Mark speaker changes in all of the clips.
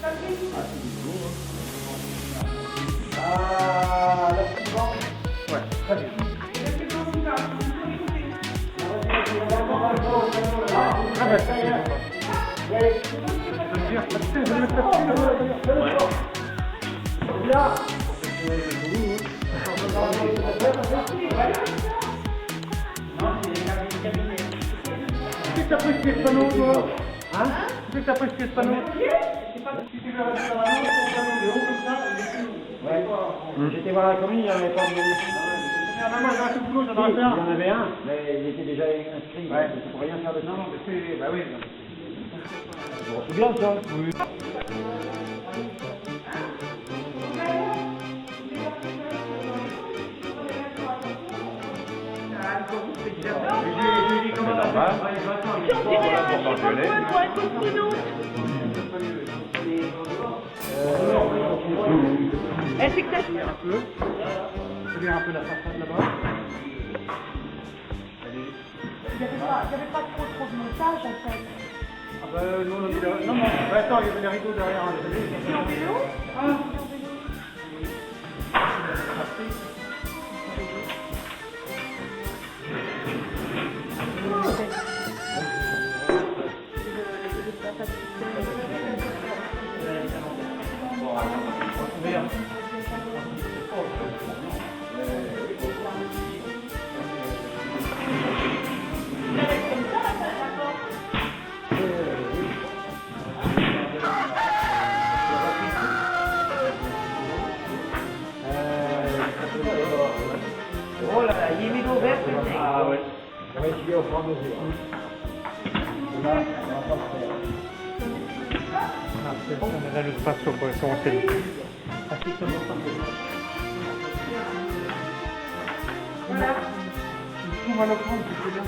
Speaker 1: La suivante. Ouais, très bien. Tu t'as pris ce panneau, toi? Hein? Tu t'as pris ce panneau? Si tu veux rester dans la main, ton panneau est haut comme ça, ouais. J'étais voir la commune, il n'y en avait pas de il y en avait un, mais il était déjà inscrit, ouais. Il ne faut rien faire de ça. Non, mais c'est... Bah oui. C'est bien ça. Oui.
Speaker 2: Est-ce que ça
Speaker 1: un peu. Regarde un peu la façade là-bas.
Speaker 2: Il n'y avait pas trop de montage en fait.
Speaker 1: Ah bah non, non, bah, attends, il y avait les rideaux derrière.
Speaker 2: C'est en vélo?
Speaker 1: Ah.
Speaker 2: Oh là là, il est mis ouvert, c'est
Speaker 1: Ah ouais. On va essayer au fur et à mesure. Là, on le spazio poi sono sediti. Voilà. On va le prendre, c'est bien.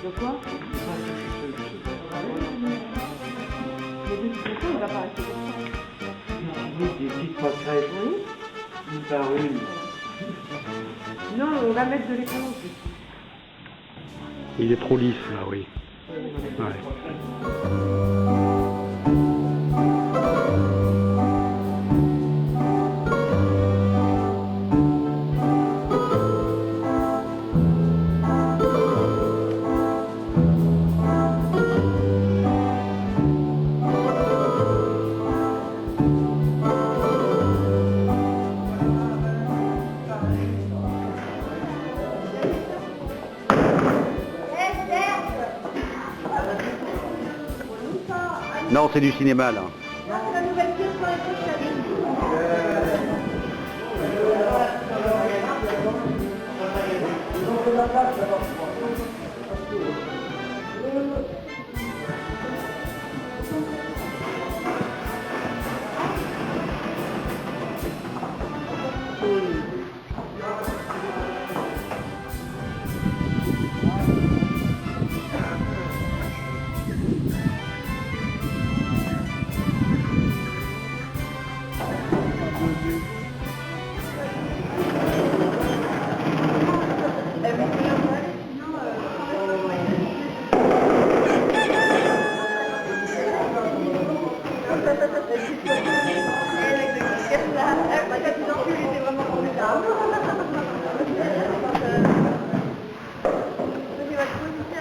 Speaker 2: De quoi? Mais de toute façon, il va pas rester comme ça.
Speaker 1: Des petites pâquerettes.
Speaker 2: Oui.
Speaker 1: Une par une.
Speaker 2: Non, on va mettre de l'éponge.
Speaker 3: Il est trop lisse là, oui. Ouais.
Speaker 4: Non, c'est du cinéma là.
Speaker 2: La nouvelle pièce pour les prochaines.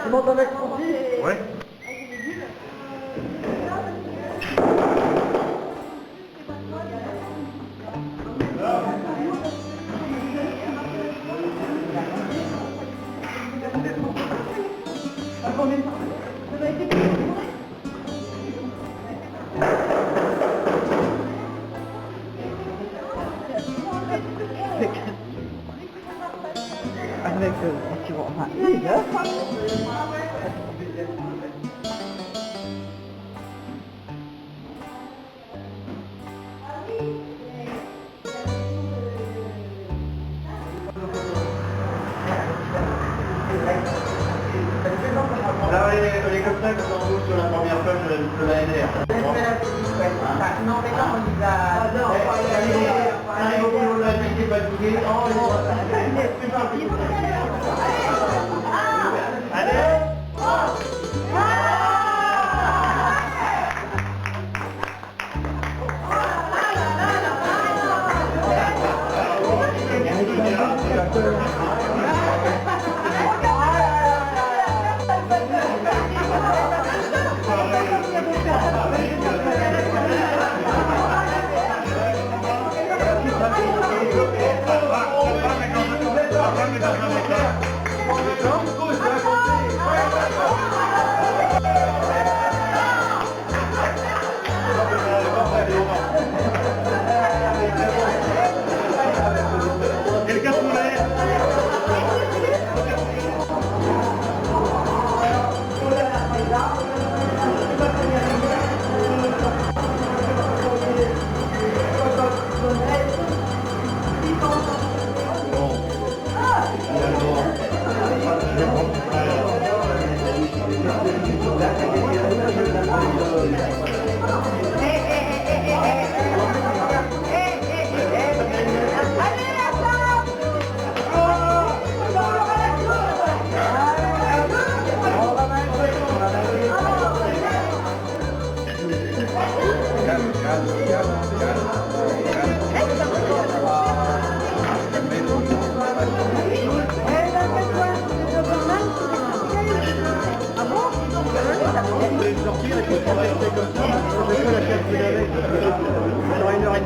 Speaker 1: Tu montes avec ton fils?
Speaker 4: Ouais.
Speaker 2: Avec enfin, les œufs.
Speaker 4: Là, les comme ça, quand on roule sur la première page de la NR.
Speaker 2: Non, mais non, on y va.
Speaker 4: Arrive au boulot de la nuit, c'est pas de
Speaker 1: fatigué. Oh, allez.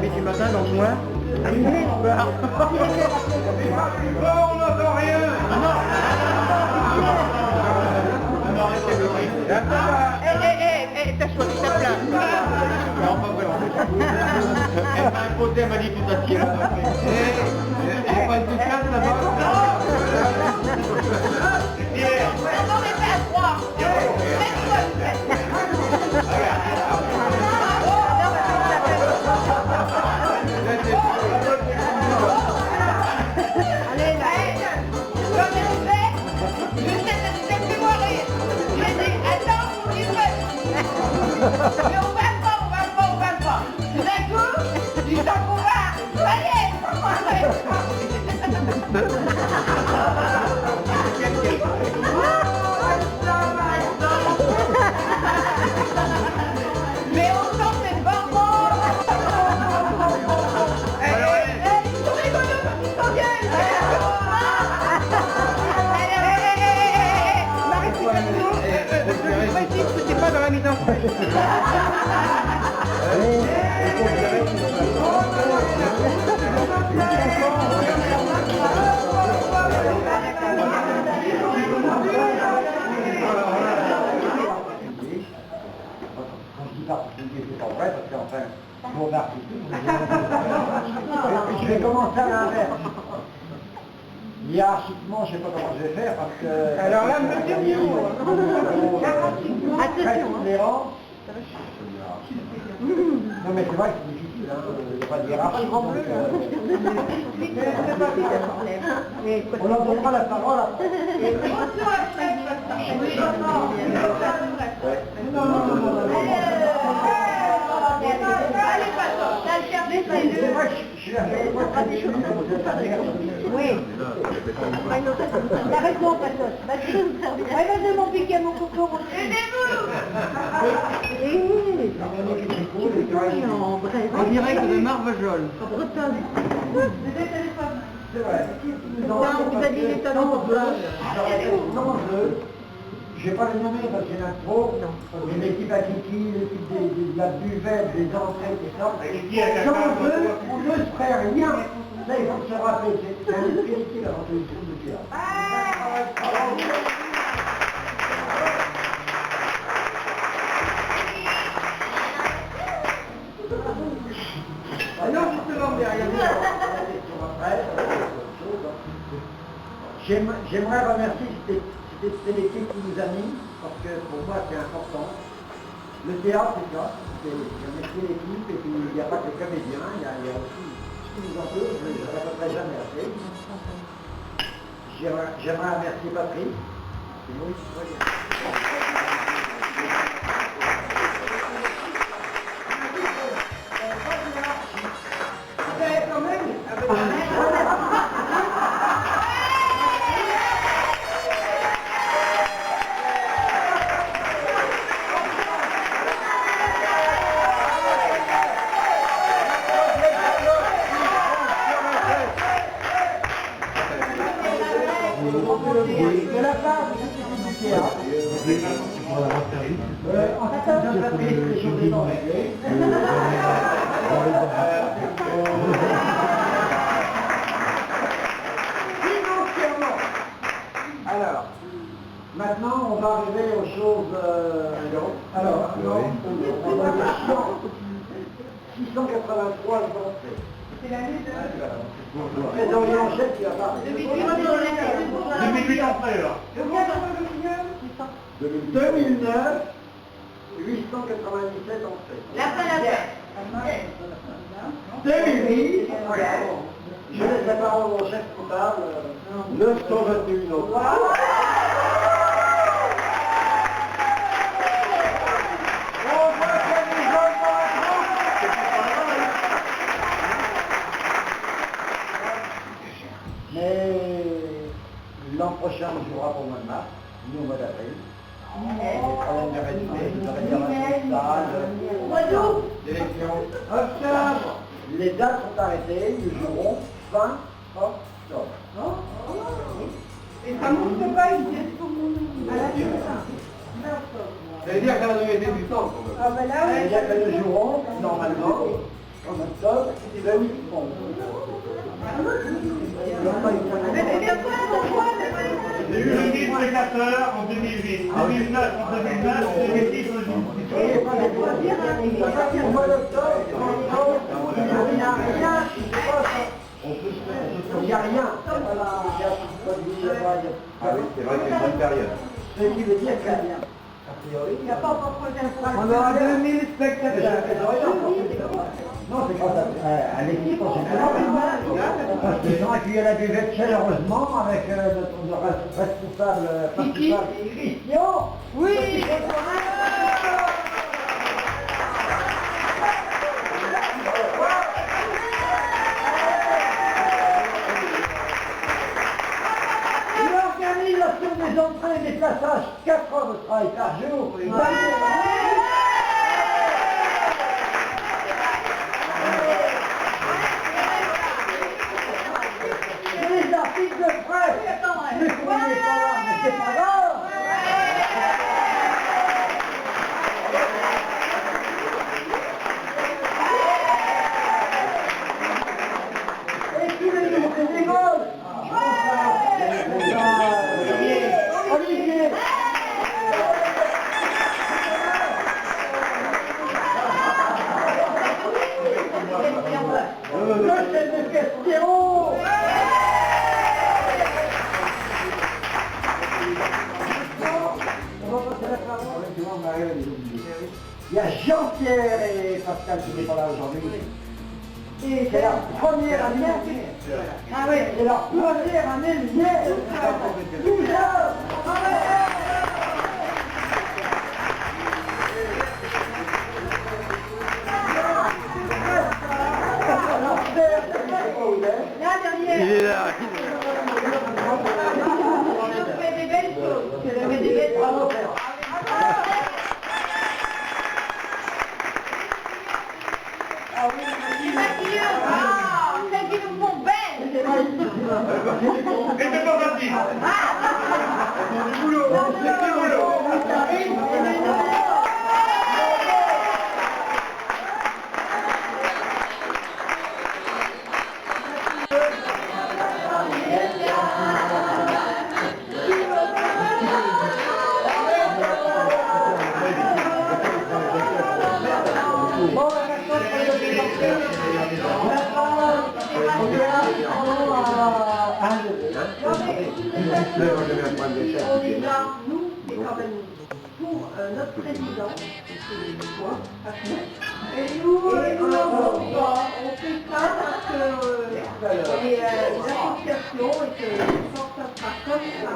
Speaker 1: Du matin, donc moi, on n'entend rien.
Speaker 2: T'as choisi ta place.
Speaker 1: Non, pas vraiment. Elle m'a imposé, elle m'a dit tout assis. Elle n'est pas une toute classe là-bas.
Speaker 2: Non, mais pas à 3. Mais on va pas. Tout d'un coup, il s'en va. Allez, mais on sent ces bonbons. Ils sont rigolos quand ils s'engueulent. Marie, c'était pas dans la mise en place.
Speaker 1: C'est pas vrai, parce qu'enfin, vous remarquez tout. Je vais commencer à l'inverse. Hiérarchiquement, je ne sais pas comment je vais faire, parce que...
Speaker 2: Alors là, monsieur Biro. Attention.
Speaker 1: Non, mais c'est vrai que c'est difficile, hein. Il n'y a pas de hiérarchie. On leur donnera la parole après.
Speaker 2: Oui. T'as raison, Patos. Vas-y, mon piquet, mon coco. Aidez-vous.
Speaker 1: En direct de Marvejol.
Speaker 2: Bretonne.
Speaker 1: C'est vrai.
Speaker 2: Non, vous avez dit les talons pour ça.
Speaker 1: L'enjeu, je ne vais pas les nommer parce qu'il y en a trop. Mais l'équipe à Kiki, l'équipe de la buvette, des entrées, tout ça. L'enjeu, on ne se ferait rien. Là, il faut se rappeler, c'est un esprit d'équipe avant que les choses de théâtre.
Speaker 2: Non, justement, derrière.
Speaker 1: J'aimerais remercier cette équipe qui nous a mis, parce que pour moi c'est important. Le théâtre c'est ça, c'est un esprit d'équipe, et puis il n'y a pas que les comédiens, il y a aussi ce qui nous entoure, je ne le répéterai jamais assez. J'aimerais remercier Patrick, c'est moi qui sois bien.
Speaker 2: Quand même,
Speaker 1: de la part du théâtre. En fait, je vais les choses étant réglées. Financièrement. Alors, maintenant, on va arriver aux choses... alors, on va dire 683 entrées.
Speaker 2: C'est l'année de...
Speaker 1: Trésorier en chef qui va pas.
Speaker 4: 2008 entrées là.
Speaker 1: 2009, 897 entrées.
Speaker 2: La fin, la fin.
Speaker 1: 2010, je laisse la parole au chef comptable, 921 autres. Mais l'an prochain, on jouera pour le mois de mars, nous au mois d'avril. Des problèmes de résumé, de réservation de salle, d'élection. Octobre, les dates sont arrêtées, nous jouerons fin octobre.
Speaker 2: Et ça monte pas, il dit tout le monde.
Speaker 4: Ça veut dire qu'elle a donné du temps quand même.
Speaker 2: Ah ben là, oui.
Speaker 1: C'est-à-dire que nous jouerons, normalement, en octobre, 2011.
Speaker 2: Mais c'est bien quoi, pourquoi?
Speaker 4: J'ai eu le guide spectateur en 2008, 2009 en 2009, 2010 en 2010.
Speaker 1: Au mois d'octobre, il n'y a rien qui se passe. Il n'y a rien.
Speaker 4: Ah oui, c'est vrai que c'est une bonne période.
Speaker 1: Ce qui veut dire qu'il n'y a rien.
Speaker 2: Il n'y a pas encore posé un
Speaker 1: On aura 2000 spectateurs. Non, c'est grâce à l'équipe en général. Parce qu'ils ont accueilli la buvette chaleureusement avec notre responsable principal, Christian.
Speaker 2: Oui.
Speaker 1: L'organisation des entrées et des passages, 4 heures de travail par jour. Les articles de presse, le courrier pas là, mais c'est pas grave. Et tous les jours, c'est des vols. Olivier. Le chef de question. Il y a Jean-Pierre et Pascal qui n'est pas là aujourd'hui. Et c'est leur première année. Ah oui, c'est leur première année lumière. 12 heures.
Speaker 2: Là, derrière.
Speaker 3: Il est là.
Speaker 2: Je fais des belles choses. Je fais des belles choses. Les maquilleuses, celles qui nous font belles.
Speaker 4: Et c'est pas facile. C'est du boulot. C'est du boulot.
Speaker 2: Nous, c'est quand même pour notre président, et nous, on fait ça parce que les associations et que quand ça sera comme ça.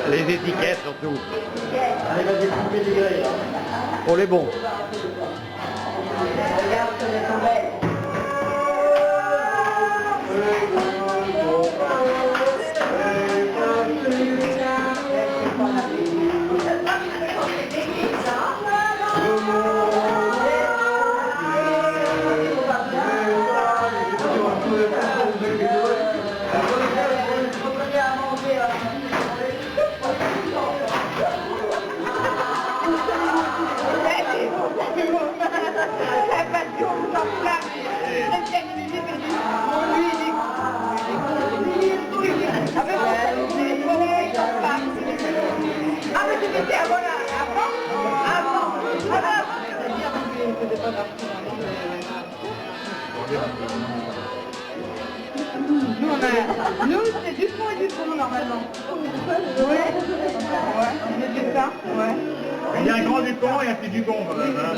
Speaker 3: Les étiquettes surtout.
Speaker 1: Allez, vas-y, coupez des grilles, là.
Speaker 3: Pour les bons.
Speaker 2: Regarde comme elles sont belles. Nous, c'est Dupont et Dupont, normalement. Ouais. Ouais, on est ça, ouais.
Speaker 4: Il y a un grand Dupont et un petit Dupont, quand même. Hein,